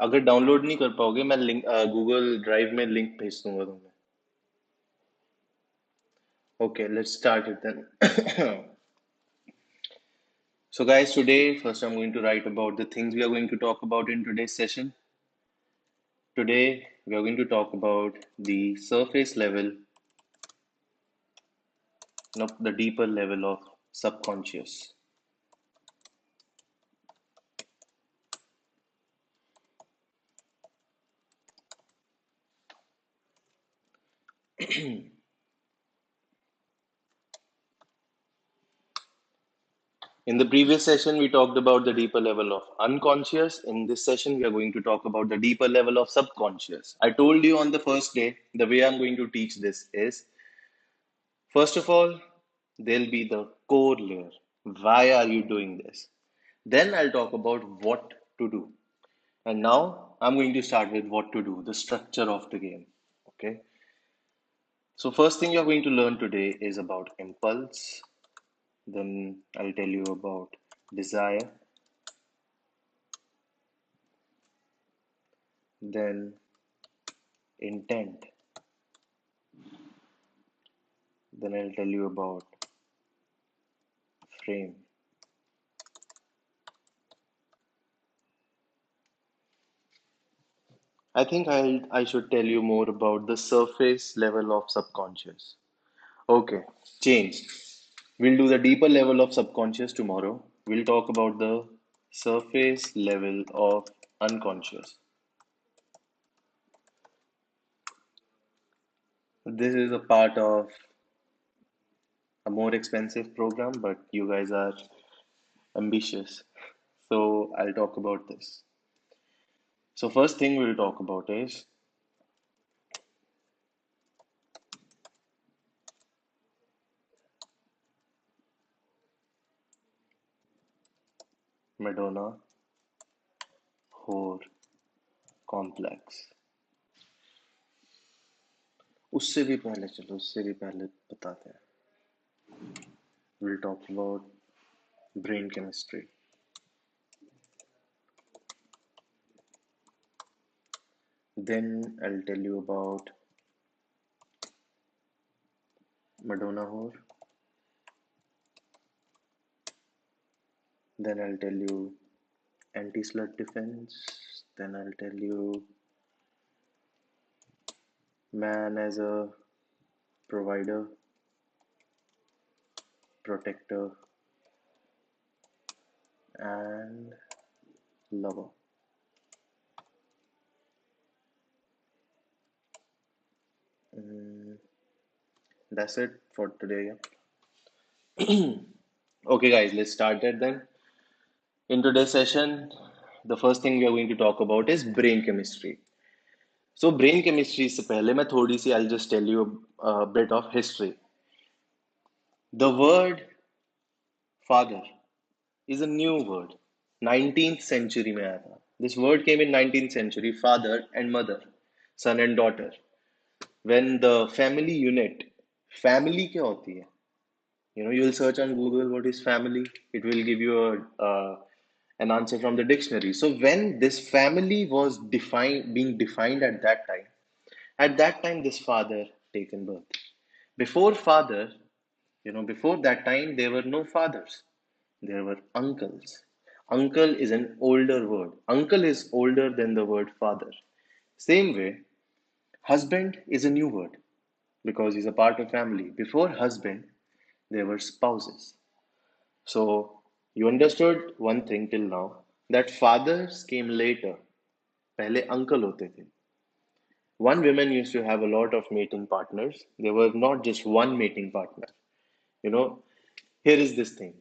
अगर डाउनलोड नहीं कर पाओगे मैं लिंक गूगल ड्राइव में लिंक भेज दूंगा तुम्हें. Okay, let's start it then. So, guys, today, first I'm going to write about the things we are going to talk about in today's session. Today, we are going to talk about the surface level, not the deeper level of subconscious. In the previous session, we talked about the deeper level of unconscious. In this session, we are going to talk about the deeper level of subconscious. I told you on the first day, the way I'm going to teach this is first of all, there'll be the core layer. Why are you doing this? Then I'll talk about what to do. And now I'm going to start with what to do, the structure of the game. Okay. So, first thing you're going to learn today is about impulse. Then I'll tell you about desire. Then intent. Then I'll tell you about frame. I think I should tell you more about the surface level of subconscious. Okay, change. We'll do the deeper level of subconscious tomorrow. We'll talk about the surface level of unconscious. This is a part of a more expensive program, but you guys are ambitious. So I'll talk about this. So first thing we'll talk about is Madonna Whore Complex. उससे भी पहले चलो उससे भी पहले बताते हैं. We'll talk about brain chemistry. Then I'll tell you about Madonna Whore. Then I'll tell you anti-slut defense. Then I'll tell you man as a provider, protector, and lover. Mm, that's it for today. Yeah? Okay, guys, let's start it then. In today's session, the first thing we are going to talk about is brain chemistry. So, brain chemistry से पहले मैं थोड़ी सी I'll just tell you a bit of history. The word father is a new word. 19th century में आया था. This word came in 19th century, father and mother, son and daughter. When the family unit, family क्या होती है? You'll search on Google what is family. It will give you an answer from the dictionary. So when this family was being defined at that time, this father taken birth. Before father, before that time, there were no fathers. There were uncles. Uncle is an older word. Uncle is older than the word father. Same way, husband is a new word because he's a part of family. Before husband, there were spouses. So you understood one thing till now that fathers came later. पहले uncle होते थे. One woman used to have a lot of mating partners. There was not just one mating partner. You know, here is this thing.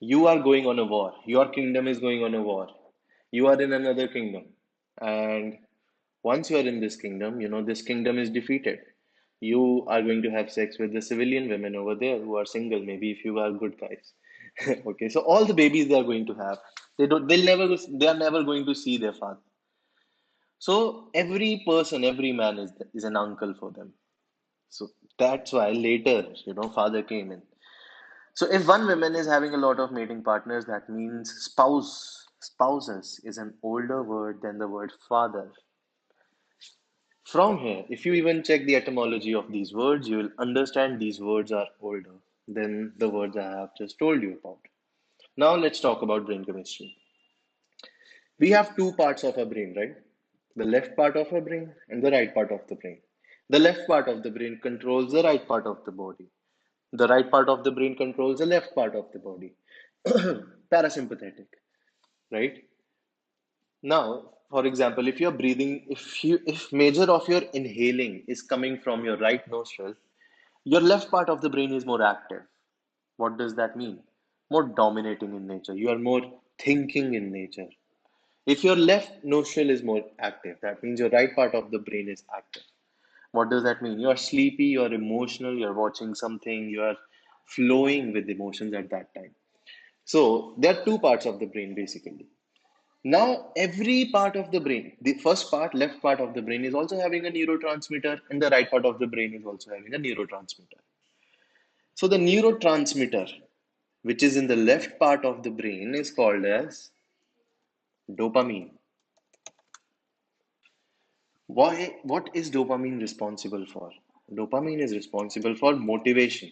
You are going on a war. Your kingdom is going on a war. You are in another kingdom. And once you are in this kingdom, this kingdom is defeated. You are going to have sex with the civilian women over there who are single, maybe if you are good guys. Okay, so all the babies they are going to have, they are never going to see their father. So every person, every man is an uncle for them. So that's why later, father came in. So if one woman is having a lot of mating partners, that means Spouses is an older word than the word father. From here, if you even check the etymology of these words, you will understand these words are older than the words I have just told you about. Now let's talk about brain chemistry. We have two parts of our brain, right? The left part of our brain and the right part of the brain. The left part of the brain controls the right part of the body. The right part of the brain controls the left part of the body. Parasympathetic, right? Now, for example, if you're breathing, if major of your inhaling is coming from your right nostril, your left part of the brain is more active. What does that mean? More dominating in nature. You are more thinking in nature. If your left nostril is more active, that means your right part of the brain is active. What does that mean? You are sleepy, you are emotional, you are watching something, you are flowing with emotions at that time. So there are two parts of the brain basically. Now, every part of the brain, the first part, left part of the brain is also having a neurotransmitter, and the right part of the brain is also having a neurotransmitter. So, the neurotransmitter, which is in the left part of the brain, is called as dopamine. What is dopamine responsible for? Dopamine is responsible for motivation,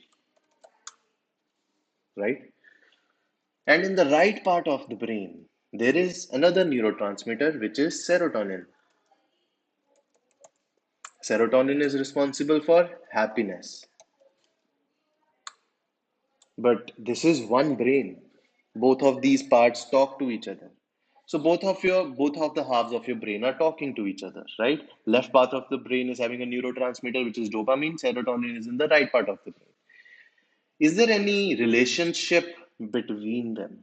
right? And in the right part of the brain, there is another neurotransmitter which is serotonin. Serotonin is responsible for happiness. But this is one brain. Both of these parts talk to each other. So both of the halves of your brain are talking to each other, right? Left part of the brain is having a neurotransmitter which is dopamine, serotonin is in the right part of the brain. Is there any relationship between them?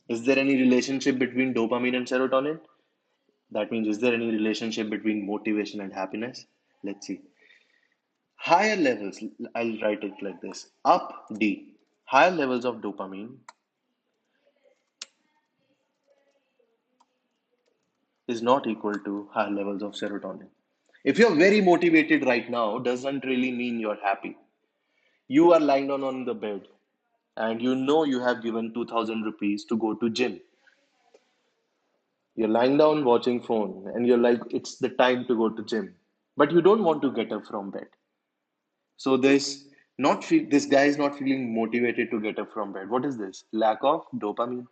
Is there any relationship between dopamine and serotonin? That means, is there any relationship between motivation and happiness? Let's see. Higher levels, I'll write it like this: up D. Higher levels of dopamine is not equal to higher levels of serotonin. If you're very motivated right now, doesn't really mean you're happy. You are lying down on the bed and you know you have given 2000 rupees to go to gym. You're lying down watching phone and you're like, it's the time to go to gym. But you don't want to get up from bed. So this guy is not feeling motivated to get up from bed. What is this? Lack of dopamine.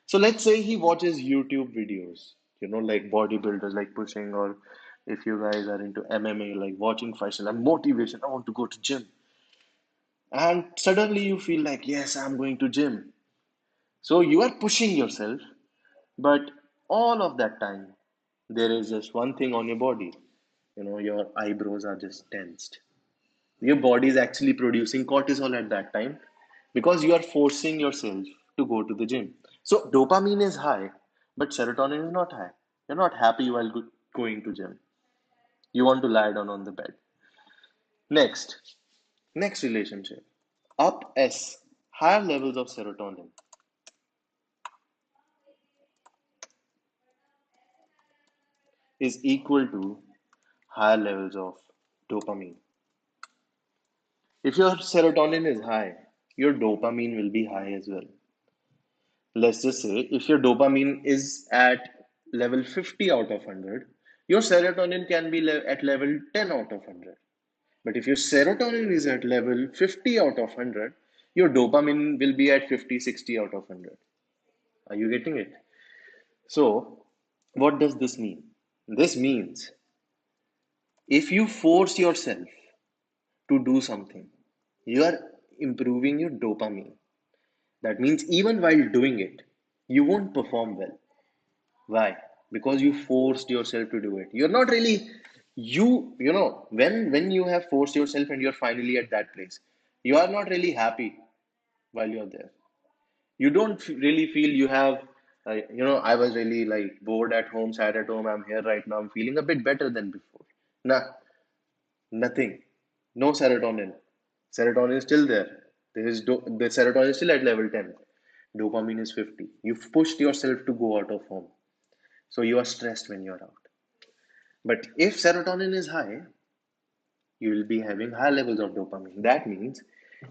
So let's say he watches YouTube videos, like bodybuilders, like pushing, or if you guys are into MMA, like watching fights and motivation, I want to go to gym. And suddenly you feel like, yes, I'm going to gym. So you are pushing yourself, but all of that time, there is just one thing on your body. Your eyebrows are just tensed. Your body is actually producing cortisol at that time because you are forcing yourself to go to the gym. So dopamine is high, but serotonin is not high. You're not happy while going to gym. You want to lie down on the bed. Next relationship. Up S, higher levels of serotonin is equal to higher levels of dopamine. If your serotonin is high, your dopamine will be high as well. Let's just say if your dopamine is at level 50 out of 100, your serotonin can be at level 10 out of 100. But if your serotonin is at level 50 out of 100, your dopamine will be at 50, 60 out of 100. Are you getting it? So, what does this mean? This means if you force yourself to do something, you are improving your dopamine. That means even while doing it, you won't perform well. Why? Because you forced yourself to do it. You're not really when you have forced yourself and you're finally at that place, you are not really happy while you're there. You don't really feel you have I was really like bored at home, sad at home. I'm here right now. I'm feeling a bit better than before. Nah, nothing. No serotonin. Serotonin is still there. The serotonin is still at level 10. Dopamine is 50. You've pushed yourself to go out of home. So you are stressed when you're out. But if serotonin is high, you will be having high levels of dopamine. That means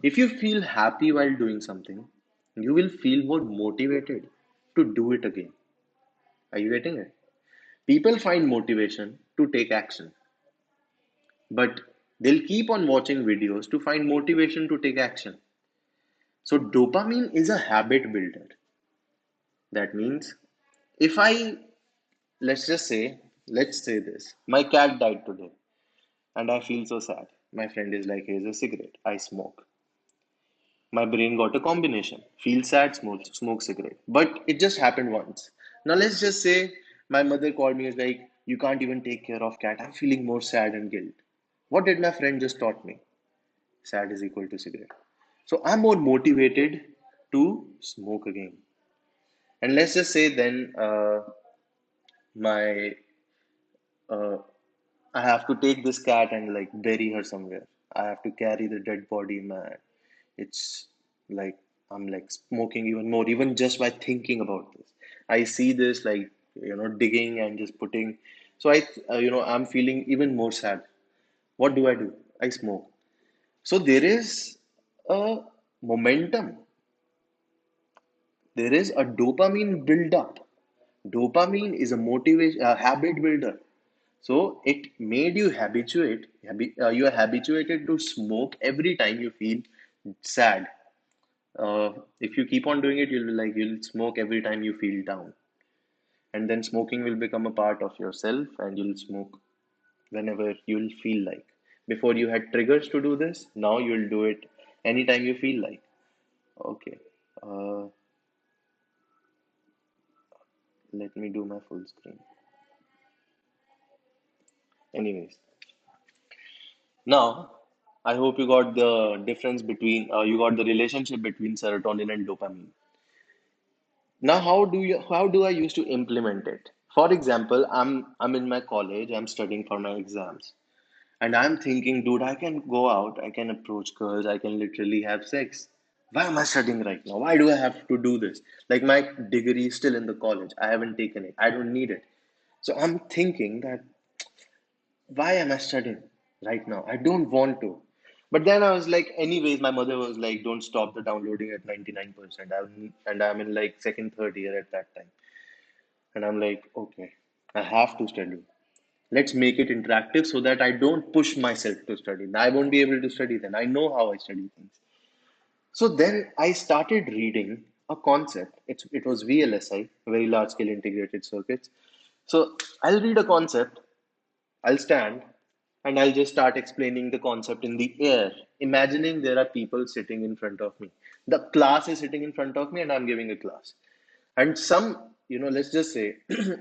if you feel happy while doing something, you will feel more motivated to do it again. Are you getting it? People find motivation to take action, but they'll keep on watching videos to find motivation to take action. So, dopamine is a habit builder. That means if I, let's just say, let's say this my cat died today and I feel so sad. My friend is like, here's a cigarette. I smoke. My brain got a combination. Feel sad, smoke cigarette. But it just happened once. Now let's just say my mother called me and was like, you can't even take care of cat. I'm feeling more sad and guilt. What did my friend just taught me? Sad is equal to cigarette. So I'm more motivated to smoke again. And let's just say then my uh, I have to take this cat and like bury her somewhere. I have to carry the dead body, man. It's like I'm like smoking even more, even just by thinking about this. I see this like digging and just putting. So I'm feeling even more sad. What do? I smoke. So there is a momentum. There is a dopamine build-up. Dopamine is a motivation, a habit builder. So it made you you are habituated to smoke every time you feel sad. If you keep on doing it, you'll smoke every time you feel down, and then smoking will become a part of yourself, and you'll smoke whenever you'll feel like. Before you had triggers to do this, now you'll do it anytime you feel like. Okay, uh, let me do my full screen. Anyways, now I hope you got the difference between you got the relationship between serotonin and dopamine. Now, how do I used to implement it? For example, I'm in my college, I'm studying for my exams, and I'm thinking, dude, I can go out, I can approach girls, I can literally have sex. Why am I studying right now? Why do I have to do this? Like my degree is still in the college. I haven't taken it. I don't need it. So I'm thinking that why am I studying right now? I don't want to. But then I was like, anyways, my mother was like, don't stop the downloading at 99%. And I'm in like second, third year at that time. And I'm like, okay, I have to study. Let's make it interactive so that I don't push myself to study. I won't be able to study then. I know how I study things. So then I started reading a concept. It was VLSI, very large scale integrated circuits. So I'll read a concept, I'll stand, and I'll just start explaining the concept in the air, imagining there are people sitting in front of me. The class is sitting in front of me, and I'm giving a class. And let's just say,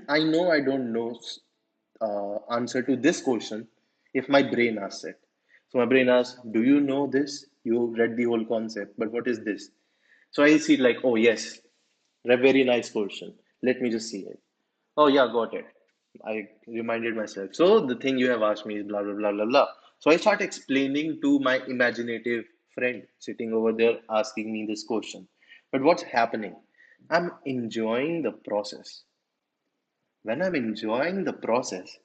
I know I don't know answer to this question if my brain asks it. So my brain asks, do you know this? You read the whole concept, but what is this? So I see like, oh yes, a very nice question. Let me just see it. Oh yeah, got it. I reminded myself. So the thing you have asked me is blah blah blah blah blah. So I start explaining to my imaginative friend sitting over there asking me this question. But what's happening? I'm enjoying the process. When I'm enjoying the process,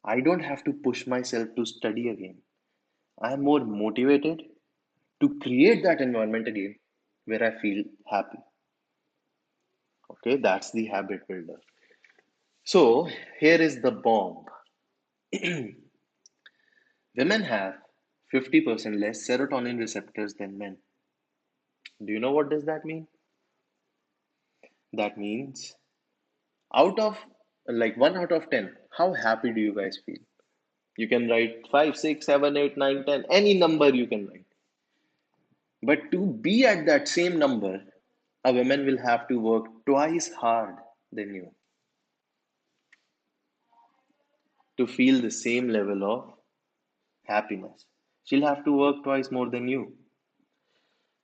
I don't have to push myself to study again. I'm more motivated to create that environment again where I feel happy. Okay, that's the habit builder. So here is the bomb. Women have 50% less serotonin receptors than men. Do you know what does that mean? That means out of like 1 out of 10, how happy do you guys feel? You can write 5, 6, 7, 8, 9, 10, any number you can write. But to be at that same number, a woman will have to work twice hard than you to feel the same level of happiness. She'll have to work twice more than you.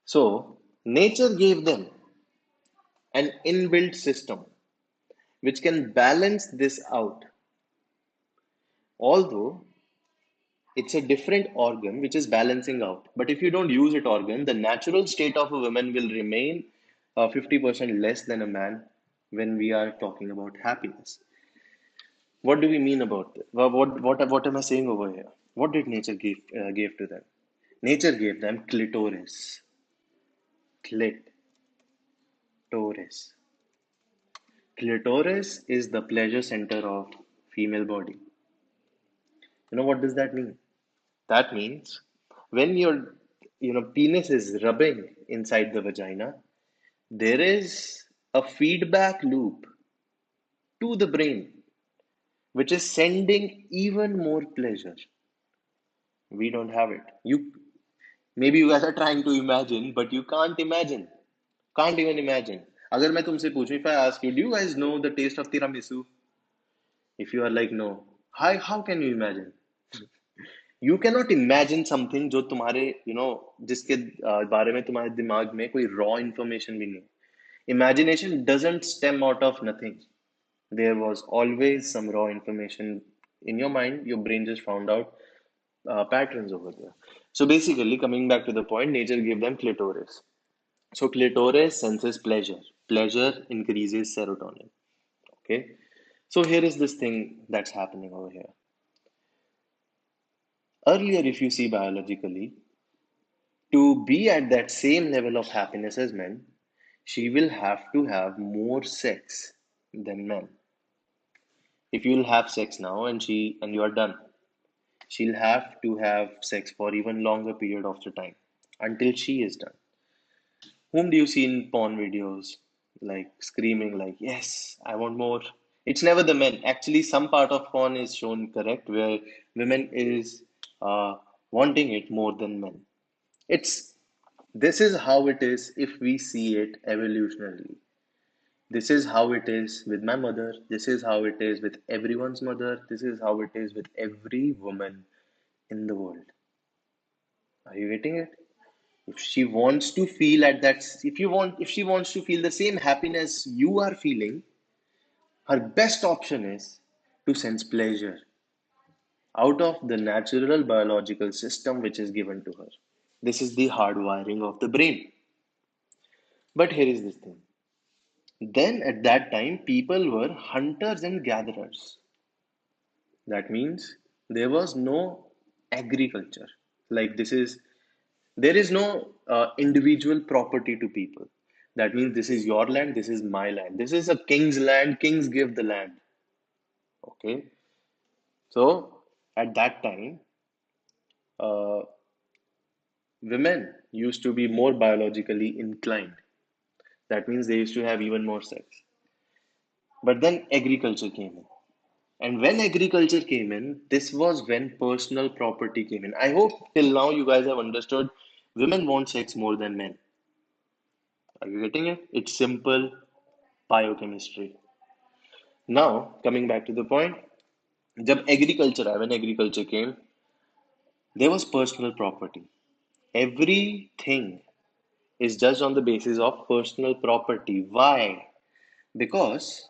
So, nature gave them an inbuilt system which can balance this out. Although it's a different organ which is balancing out. But if you don't use it organ, the natural state of a woman will remain 50% less than a man when we are talking about happiness. What do we mean about this? What am I saying over here? What did nature give to them? Nature gave them clitoris. Clitoris. Clitoris is the pleasure center of female body. You know what does that mean? That means when your penis is rubbing inside the vagina, there is a feedback loop to the brain which is sending even more pleasure. We don't have it. You maybe you guys are trying to imagine, but you can't imagine. Can't even imagine. अगर मैं तुमसे पूछूं, if I ask you, do you guys know the taste of tiramisu? If you are like no, how can you imagine? You cannot imagine something जो तुम्हारे जिसके बारे में तुम्हारे दिमाग में कोई raw information भी नहीं. Imagination doesn't stem out of nothing. There was always some raw information in your mind. Your brain just found out patterns over there. So basically, coming back to the point, nature gave them clitoris. So clitoris senses pleasure. Pleasure increases serotonin. Okay. So here is this thing that's happening over here. Earlier, if you see biologically, to be at that same level of happiness as men, she will have to have more sex than men. If you'll have sex now and you are done, she'll have to have sex for even longer period of the time until she is done. Whom do you see in porn videos like screaming like, yes, I want more? It's never the men. Actually, some part of porn is shown correct where women is wanting it more than men. It's this is how it is if we see it evolutionarily. This is how it is with my mother. This is how it is with everyone's mother. This is how it is with every woman in the world. Are you getting it? If she wants to feel at that, if she wants to feel the same happiness you are feeling, her best option is to sense pleasure out of the natural biological system which is given to her. This is the hardwiring of the brain. But here is this thing. Then at that time, people were hunters and gatherers. That means there was no agriculture. Like this is, there is no individual property to people. That means this is your land, this is my land. This is a king's land, kings give the land. Okay. So at that time, uh, women used to be more biologically inclined. That means they used to have even more sex. But then agriculture came in. And when agriculture came in, this was when personal property came in. I hope till now you guys have understood women want sex more than men. Are you getting it? It's simple biochemistry. Now, coming back to the point, when agriculture came, there was personal property. Everything is judged on the basis of personal property. Why? Because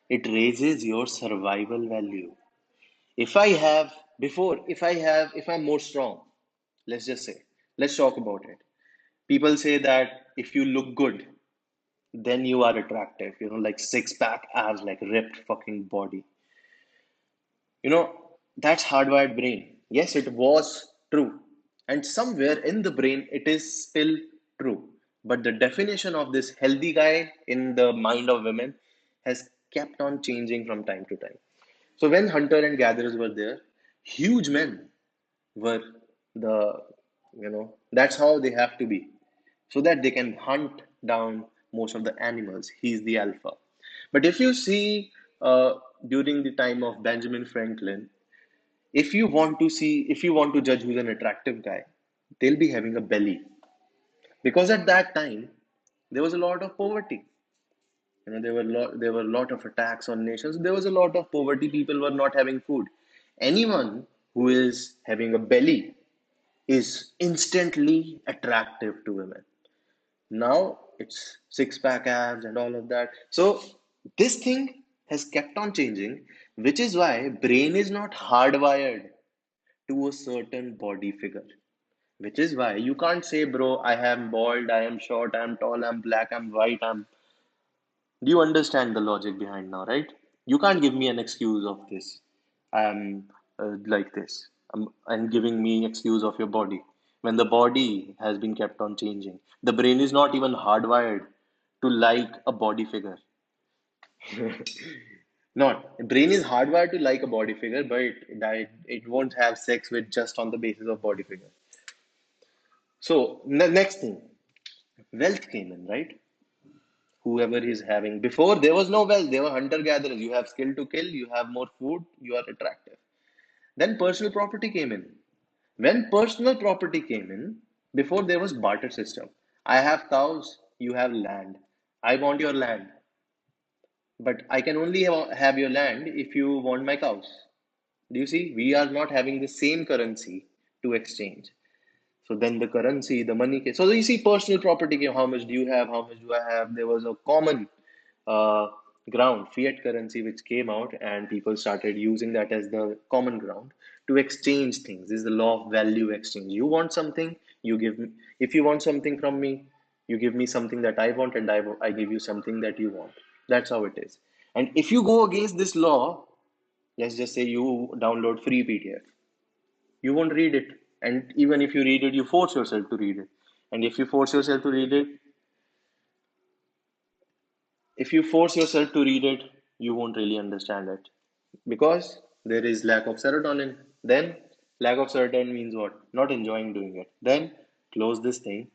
it raises your survival value. If I have, if I'm more strong, let's just say, let's talk about it. People say that if you look good, then you are attractive, like six pack abs, like ripped fucking body. That's hardwired brain. Yes, it was true. And somewhere in the brain, it is still true. But the definition of this healthy guy in the mind of women has kept on changing from time to time. So when hunter and gatherers were there, huge men were the, that's how they have to be so that they can hunt down most of the animals. He's the alpha. But if you see during the time of Benjamin Franklin, if you want to judge who's an attractive guy, they'll be having a belly. Because at that time, there was a lot of poverty. There were a lot of attacks on nations. There was a lot of poverty. People were not having food. Anyone who is having a belly is instantly attractive to women. Now it's six pack abs and all of that. So this thing has kept on changing, which is why brain is not hardwired to a certain body figure. Which is why you can't say, bro, I am bald, I am short, I am tall, I'm black, I'm white, I'm. Do you understand the logic behind now, right? You can't give me an excuse of this. I'm like this. And giving me excuse of your body. When the body has been kept on changing. The brain is not even hardwired to like a body figure. Not brain is hardwired to like a body figure, but it won't have sex with just on the basis of body figure. So the next thing, wealth came in, right? Whoever is having before there was no wealth, they were hunter gatherers. You have skill to kill, you have more food, you are attractive. Then personal property came in. When personal property came in, before there was barter system. I have cows, you have land. I want your land, but I can only have your land if you want my cows. Do you see? We are not having the same currency to exchange. So then the currency, the money. So you see, personal property came. How much do you have? How much do I have? There was a common uh, ground, fiat currency, which came out, and people started using that as the common ground to exchange things. This is the law of value exchange. You want something, you give me. If you want something from me, you give me something that I want, and I give you something that you want. That's how it is. And if you go against this law, let's just say you download free PDF, you won't read it. And even if you read it, you force yourself to read it. And if you force yourself to read it, you won't really understand it because there is lack of serotonin. Then lack of serotonin means what? Not enjoying doing it. Then close this thing.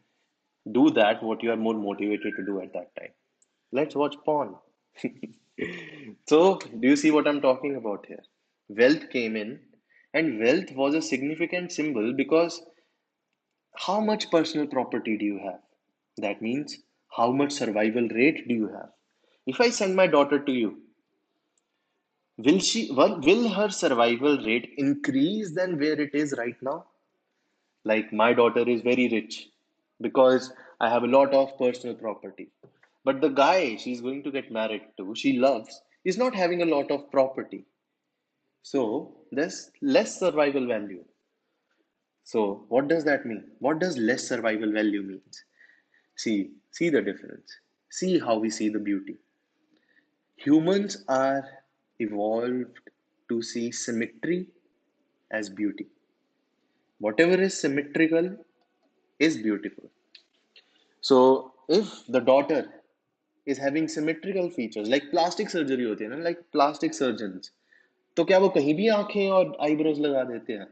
Do that what you are more motivated to do at that time. Let's watch porn. So, do you see what I'm talking about here? Wealth came in, and wealth was a significant symbol because how much personal property do you have? That means how much survival rate do you have? If I send my daughter to you, will her survival rate increase than where it is right now? Like my daughter is very rich because I have a lot of personal property. But the guy she's going to get married to, she loves, is not having a lot of property. So there's less survival value. So what does that mean? What does less survival value means? See the difference. See how we see the beauty. Humans are evolved to see symmetry as beauty. Whatever is symmetrical is beautiful. So if the daughter is having symmetrical features, like plastic surgery होती है ना, like plastic surgeons, तो क्या वो कहीं भी आंखें और eyebrows लगा देते हैं?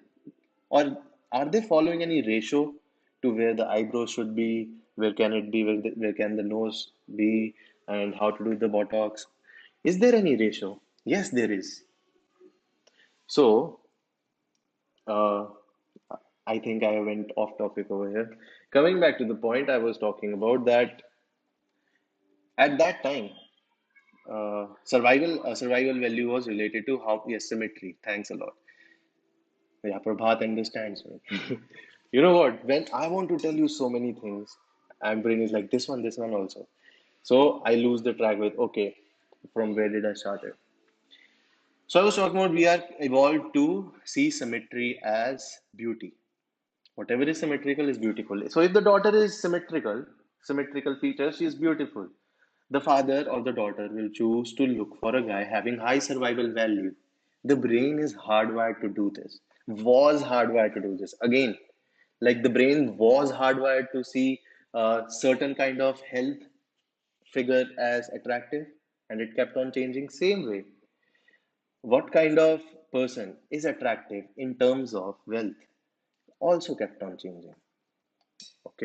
Or are they following any ratio to where the eyebrows should be, where can it be, where can the nose be, and how to do the Botox? Is there any ratio? Yes, there is. So, uh, I think I went off topic over here. Coming back to the point I was talking about, that at that time, survival value was related to how, yes, symmetry. Thanks a lot. Yeah, Prabhat understands me. You know what? When I want to tell you so many things, and brain is like this one also. So I lose the track with okay, from where did I start it? So I was talking about we are evolved to see symmetry as beauty. Whatever is symmetrical is beautiful. So if the daughter is symmetrical features, she is beautiful. The father or the daughter will choose to look for a guy having high survival value. The brain is hardwired to do this, was hardwired to do this. Again, like the brain was hardwired to see a certain kind of health figure as attractive, and it kept on changing. Same way, what kind of person is attractive in terms of wealth also kept on changing. Okay.